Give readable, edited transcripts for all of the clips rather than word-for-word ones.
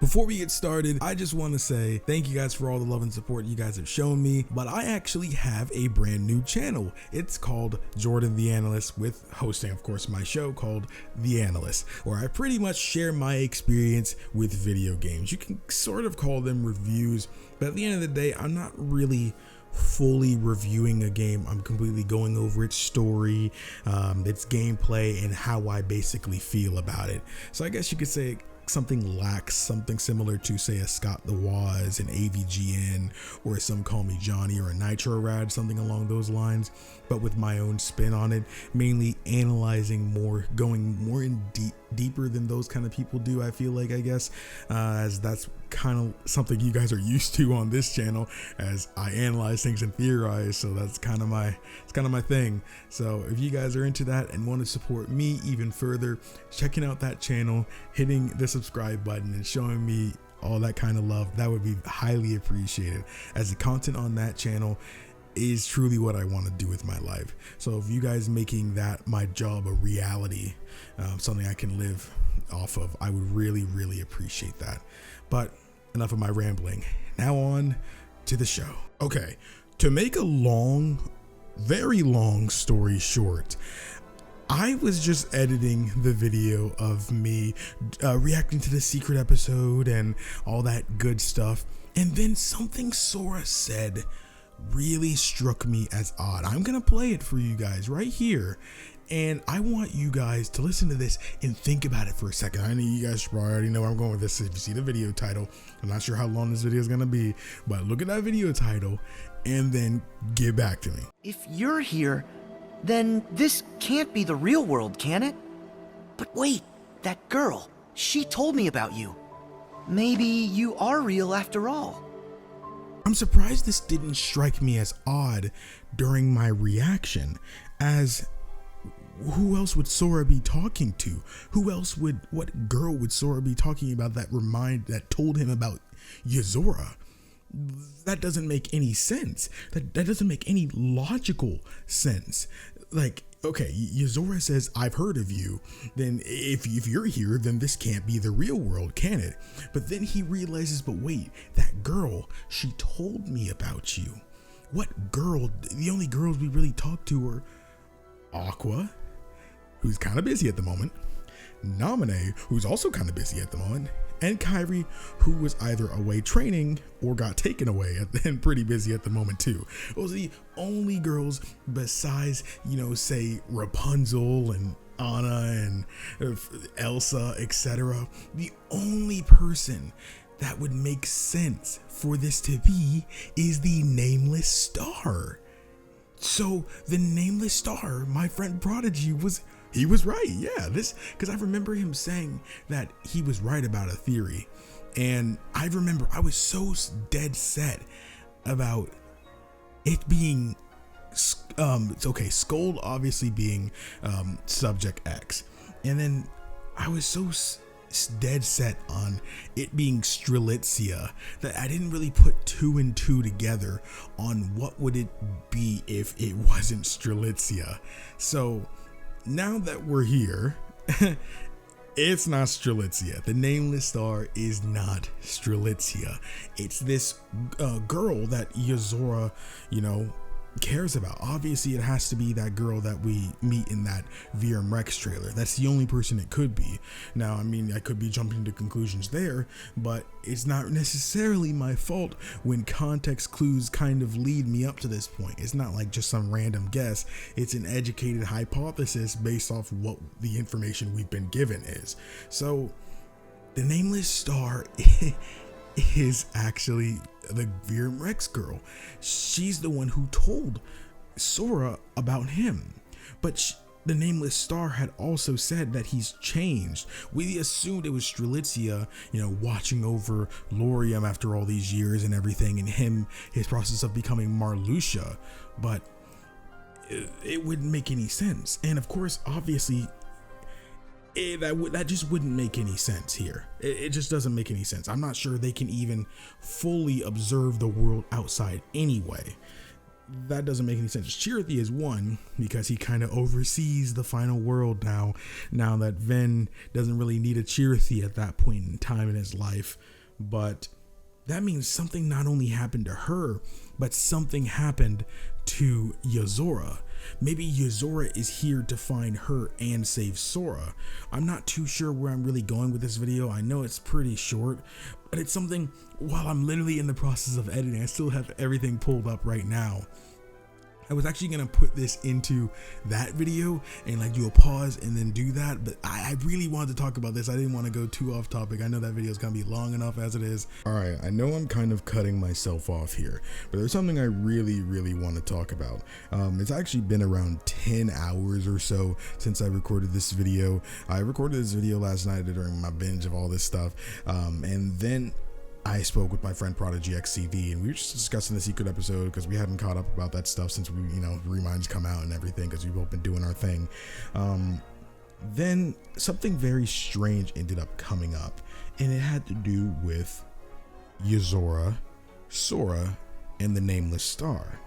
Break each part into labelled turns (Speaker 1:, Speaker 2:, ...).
Speaker 1: Before we get started, I just want to say thank you guys for all the love and support you guys have shown me, but I actually have a brand new channel. It's called Jordan the Analyst, with hosting, of course, my show called The Analyst, where I pretty much share my experience with video games. You can sort of call them reviews, but at the end of the day, I'm not really fully reviewing a game. I'm completely going over its story, its gameplay, and how I basically feel about it. So I guess you could say something lacks, something similar to, say, a Scott the Waz, an AVGN, or Some Call Me Johnny, or a Nitro Rad, something along those lines, but with my own spin on it, mainly analyzing more, going more in deeper than those kind of people do, I feel like, I guess, as that's kind of something you guys are used to on this channel, as I analyze things and theorize. So that's kind of my thing. So if you guys are into that and want to support me even further, checking out that channel, hitting the subscribe button, and showing me all that kind of love, that would be highly appreciated, as the content on that channel is truly what I want to do with my life. So if you guys making that my job a reality, something I can live off of, I would really appreciate that. But enough of my rambling. Now on to the show. Okay, to make a very long story short, I was just editing the video of me reacting to the secret episode and all that good stuff, and then something Sora said really struck me as odd. I'm gonna play it for you guys right here, and I want you guys to listen to this and think about it for a second. I know you guys probably already know where I'm going with this if you see the video title. I'm not sure how long this video is gonna be, but look at that video title and then get back to me.
Speaker 2: If you're here, then this can't be the real world, can it? But wait, that girl, she told me about you. Maybe you are real after all.
Speaker 1: I'm surprised this didn't strike me as odd during my reaction, as who else would Sora be talking to? What girl would Sora be talking about that told him about Yozora? That doesn't make any sense. That doesn't make any logical sense. Like, okay, Yozora says, I've heard of you. Then if you're here, then this can't be the real world, can it? But then he realizes, but wait, that girl, she told me about you. What girl? The only girls we really talked to were Aqua, who's kind of busy at the moment, Naminé, who's also kind of busy at the moment, and Kairi, who was either away training or got taken away and pretty busy at the moment too. Those are the only girls besides, say Rapunzel and Anna and Elsa, etc. The only person that would make sense for this to be is the Nameless Star. So the Nameless Star, my friend Prodigy, he was right. Yeah, because I remember him saying that he was right about a theory. And I remember I was so dead set about it being, it's okay, Scold obviously being Subject X. And then I was so dead set on it being Strelitzia that I didn't really put two and two together on what would it be if it wasn't Strelitzia. So now that we're here, it's not Strelitzia. The Nameless Star is not Strelitzia. It's this girl that Yozora, cares about. Obviously, it has to be that girl that we meet in that VRM Rex trailer. That's the only person it could be. Now, I mean, I could be jumping to conclusions there, but it's not necessarily my fault when context clues kind of lead me up to this point. It's not like just some random guess. It's an educated hypothesis based off what the information we've been given is. So, the Nameless Star is actually the VRM Rex girl. She's the one who told Sora about him. But the Nameless Star had also said that he's changed. We assumed it was Strelitzia, watching over Lorium after all these years and everything, and his process of becoming Marluxia. But it wouldn't make any sense. And of course, obviously, that just wouldn't make any sense here. It just doesn't make any sense. I'm not sure they can even fully observe the world outside anyway. that doesn't make any sense. Chirithy is one because he kind of oversees the final world now that Ven doesn't really need a Chirithy at that point in time in his life. But that means something not only happened to her, but something happened to Yozora. Maybe Yozora is here to find her and save Sora. I'm not too sure where I'm really going with this video. I know it's pretty short, but it's something, while I'm literally in the process of editing, I still have everything pulled up right now. I was actually gonna put this into that video and like do a pause and then do that, but I really wanted to talk about this. I didn't want to go too off topic. I know that video is gonna be long enough as it is. All right, I know I'm kind of cutting myself off here, but there's something I really want to talk about. It's actually been around 10 hours or so since I recorded this video. I recorded this video last night during my binge of all this stuff, and then I spoke with my friend Prodigy XCV, and we were just discussing the secret episode because we hadn't caught up about that stuff since we, Reminds come out and everything, because we've both been doing our thing. Then something very strange ended up coming up, and it had to do with Yozora, Sora, and the Nameless Star.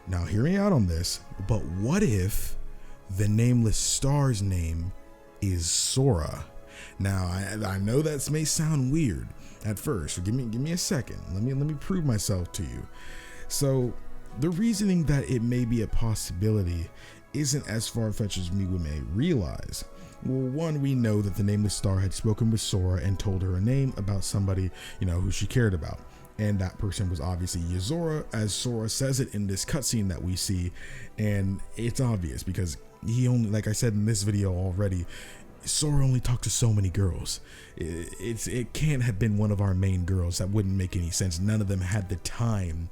Speaker 1: Now, hear me out on this, but what if the Nameless Star's name is Sora? Now, I know that may sound weird at first, so give me a second. Let me prove myself to you. So the reasoning that it may be a possibility isn't as far-fetched as we may realize. Well, one, we know that the Nameless Star had spoken with Sora and told her a name about somebody, who she cared about. And that person was obviously Yozora, as Sora says it in this cutscene that we see. And it's obvious because he only, like I said in this video already, Sora only talked to so many girls. It can't have been one of our main girls. That wouldn't make any sense. None of them had the time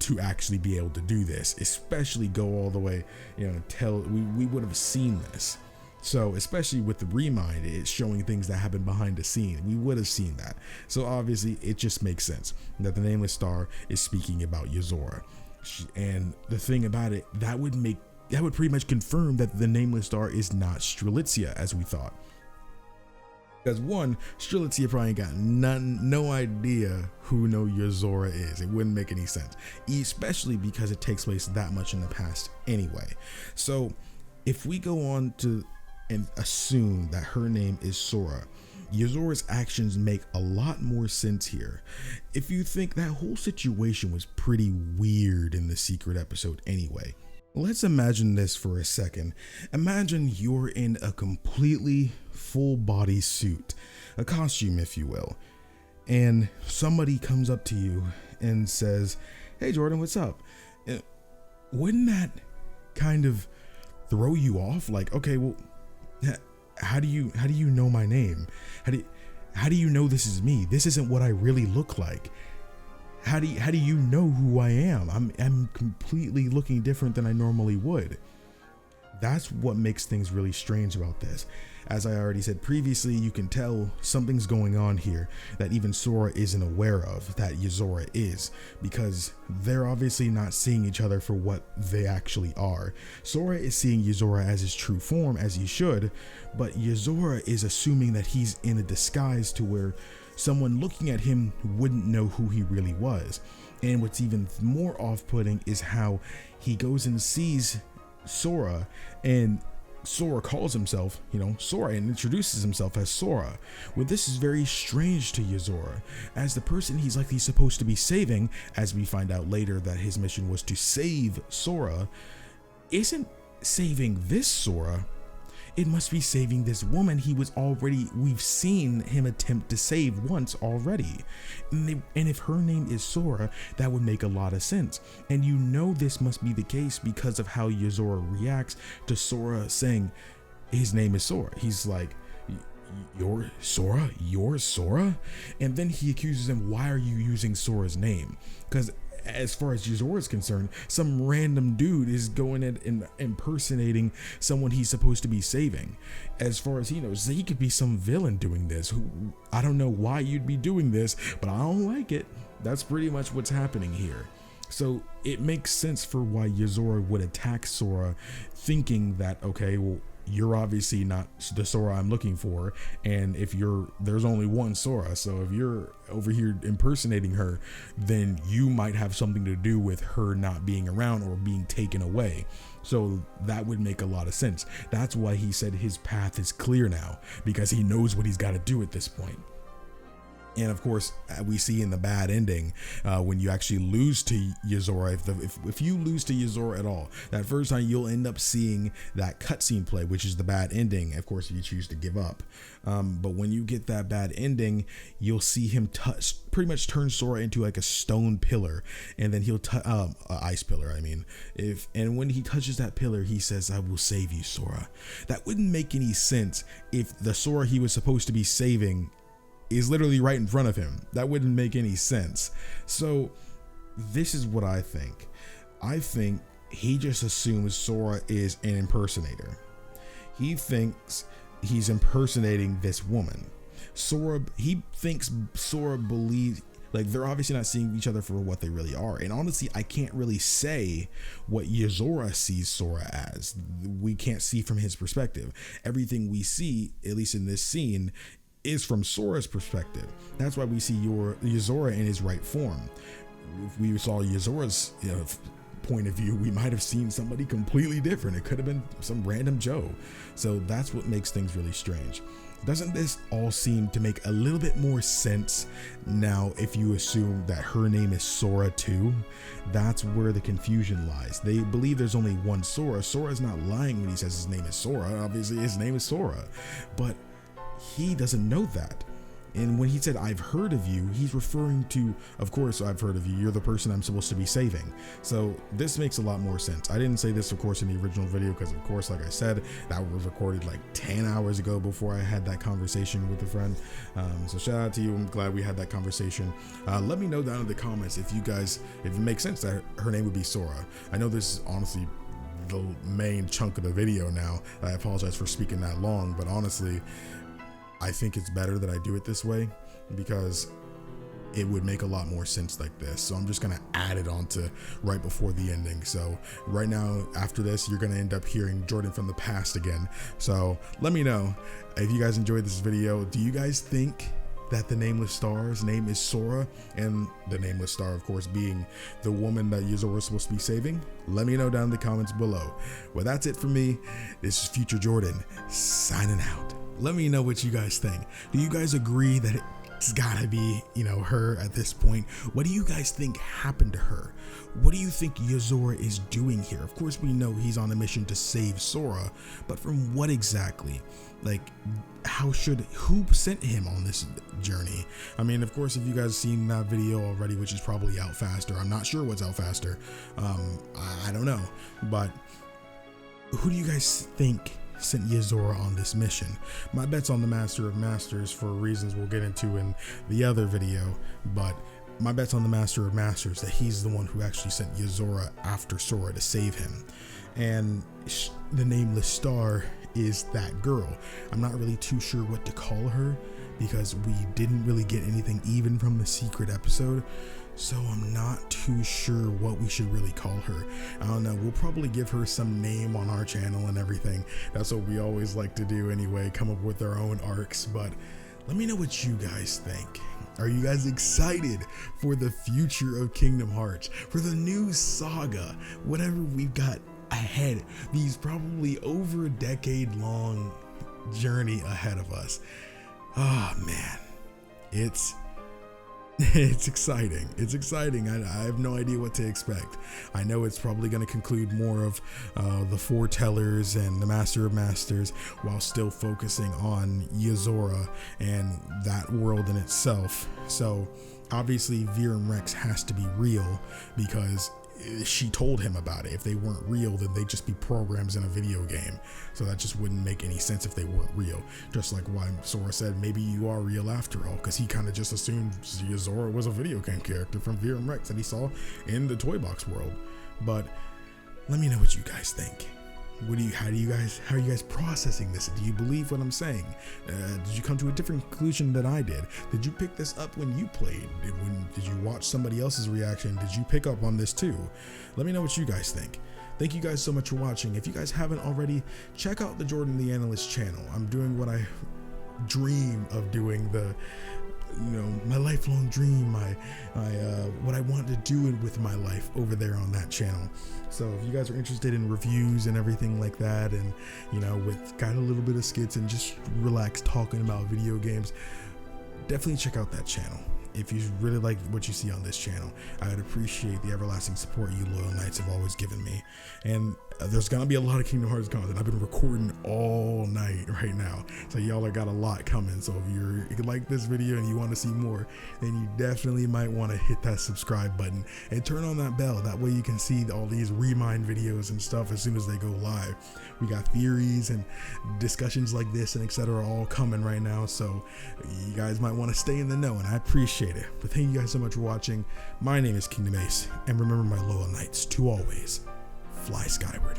Speaker 1: to actually be able to do this, especially go all the way, we would have seen this. So especially with the Remind, it's showing things that happen behind the scene. We would have seen that. So obviously it just makes sense that the Nameless Star is speaking about Yozora. And the thing about it, that would pretty much confirm that the Nameless Star is not Strelitzia as we thought. Because one, Strelitzia probably got no idea who Yozora is. It wouldn't make any sense, especially because it takes place that much in the past anyway. So if we go on to and assume that her name is Sora, Yozora's actions make a lot more sense here. If you think that whole situation was pretty weird in the secret episode anyway. Let's imagine this for a second. Imagine you're in a completely full body suit, a costume if you will, and somebody comes up to you and says, "Hey Jordan, what's up?" Wouldn't that kind of throw you off? Like, okay, well, how do you know my name? How do you know this is me? This isn't what I really look like. How do you know who I am? I'm completely looking different than I normally would. That's what makes things really strange about this. As I already said previously, you can tell something's going on here that even Sora isn't aware of, that Yozora is, because they're obviously not seeing each other for what they actually are. Sora is seeing Yozora as his true form, as he should, but Yozora is assuming that he's in a disguise to where someone looking at him wouldn't know who he really was. And what's even more off-putting is how he goes and sees Sora, and Sora calls himself, Sora, and introduces himself as Sora. Well, this is very strange to Yozora, as the person he's likely supposed to be saving, as we find out later that his mission was to save Sora, isn't saving this Sora. It must be saving this woman we've seen him attempt to save once already. And if her name is Sora, that would make a lot of sense. And this must be the case because of how Yozora reacts to Sora saying his name is Sora. He's like, "You're Sora? You're Sora?" And then he accuses him, "Why are you using Sora's name?" Because as far as Yozora is concerned, some random dude is going and impersonating someone he's supposed to be saving. As far as he knows, he could be some villain doing this. I don't know why you'd be doing this, but I don't like it. That's pretty much what's happening here. So it makes sense for why Yozora would attack Sora, thinking that, okay, well, you're obviously not the Sora I'm looking for, and there's only one Sora, so if you're over here impersonating her, then you might have something to do with her not being around or being taken away. So that would make a lot of sense. That's why he said his path is clear now, because he knows what he's got to do at this point. And of course, we see in the bad ending, when you actually lose to Yozora, if you lose to Yozora at all, that first time you'll end up seeing that cutscene play, which is the bad ending. Of course, if you choose to give up. But when you get that bad ending, you'll see him pretty much turn Sora into like a stone pillar, and then he'll ice pillar. I mean, and when he touches that pillar, he says, "I will save you, Sora." That wouldn't make any sense if the Sora he was supposed to be saving is literally right in front of him. That wouldn't make any sense. So this is what I think. I think he just assumes Sora is an impersonator. He thinks he's impersonating this woman. He thinks Sora believes, like, they're obviously not seeing each other for what they really are. And honestly, I can't really say what Yozora sees Sora as. We can't see from his perspective. Everything we see, at least in this scene, is from Sora's perspective. That's why we see Yozora in his right form. If we saw Yozora's point of view, we might have seen somebody completely different. It could have been some random Joe. So that's what makes things really strange. Doesn't this all seem to make a little bit more sense now if you assume that her name is Sora too? That's where the confusion lies. They believe there's only one Sora. Sora's not lying when he says his name is Sora. Obviously his name is Sora, but he doesn't know that. And when he said, "I've heard of you," he's referring to, of course, I've heard of you. You're the person I'm supposed to be saving. So this makes a lot more sense. I didn't say this, of course, in the original video because, of course, like I said, that was recorded like 10 hours ago before I had that conversation with a friend. So shout out to you. I'm glad we had that conversation. Let me know down in the comments if it makes sense that her name would be Sora. I know this is honestly the main chunk of the video now. I apologize for speaking that long, but honestly, I think it's better that I do it this way because it would make a lot more sense like this. So I'm just gonna add it on to right before the ending. So right now, after this, you're gonna end up hearing Jordan from the past again. So let me know if you guys enjoyed this video. Do you guys think that the Nameless Star's name is Sora, and the Nameless Star, of course, being the woman that Yozora is supposed to be saving? Let me know down in the comments below. Well, that's it for me. This is Future Jordan signing out. Let me know what you guys think. Do you guys agree that it's gotta be, her at this point? What do you guys think happened to her? What do you think Yozora is doing here? Of course, we know he's on a mission to save Sora, but from what exactly? Like, who sent him on this journey? I mean, of course, if you guys seen that video already, which is probably out faster, I'm not sure what's out faster. I don't know, but who do you guys think sent Yozora on this mission? My bet's on the Master of Masters for reasons we'll get into in the other video, but my bet's on the Master of Masters that he's the one who actually sent Yozora after Sora to save him. And the Nameless Star is that girl. I'm not really too sure what to call her because we didn't really get anything even from the secret episode. So I'm not too sure what we should really call her. I don't know. We'll probably give her some name on our channel and everything. That's what we always like to do anyway, come up with our own arcs. But let me know what you guys think. Are you guys excited for the future of Kingdom Hearts? For the new saga? Whatever we've got ahead. These probably over a decade long journey ahead of us. Oh man. It's exciting. It's exciting. I have no idea what to expect. I know it's probably going to conclude more of the Foretellers and the Master of Masters while still focusing on Yozora and that world in itself. So obviously Verum Rex has to be real because she told him about it. If they weren't real, then they'd just be programs in a video game. So that just wouldn't make any sense if they weren't real. Just like why Sora said, maybe you are real after all, because he kind of just assumed Yozora was a video game character from Verum Rex that he saw in the Toy Box world. But let me know what you guys think. How are you guys processing this? Do you believe what I'm saying? Did you come to a different conclusion than I did? Did you pick this up when you played? Did you watch somebody else's reaction? Did you pick up on this too? Let me know what you guys think. thank you guys so much for watching. If you guys haven't already, check out the Jordan the Analyst channel. I'm doing what I dream of doing, my lifelong dream, my what I want to do with my life over there on that channel. So if you guys are interested in reviews and everything like that, and with got a little bit of skits and just relax talking about video games, definitely check out that channel. If you really like what you see on this channel, I would appreciate the everlasting support you loyal knights have always given me. And there's gonna be a lot of Kingdom Hearts content. I've been recording all night right now, so y'all got a lot coming. So if you like this video and you want to see more, then you definitely might want to hit that subscribe button and turn on that bell. That way you can see all these Remind videos and stuff as soon as they go live. We got theories and discussions like this and etc. all coming right now, so you guys might want to stay in the know, and I appreciate it. But thank you guys so much for watching. My name is KingdomAce, and remember, my loyal knights, to always fly skyward.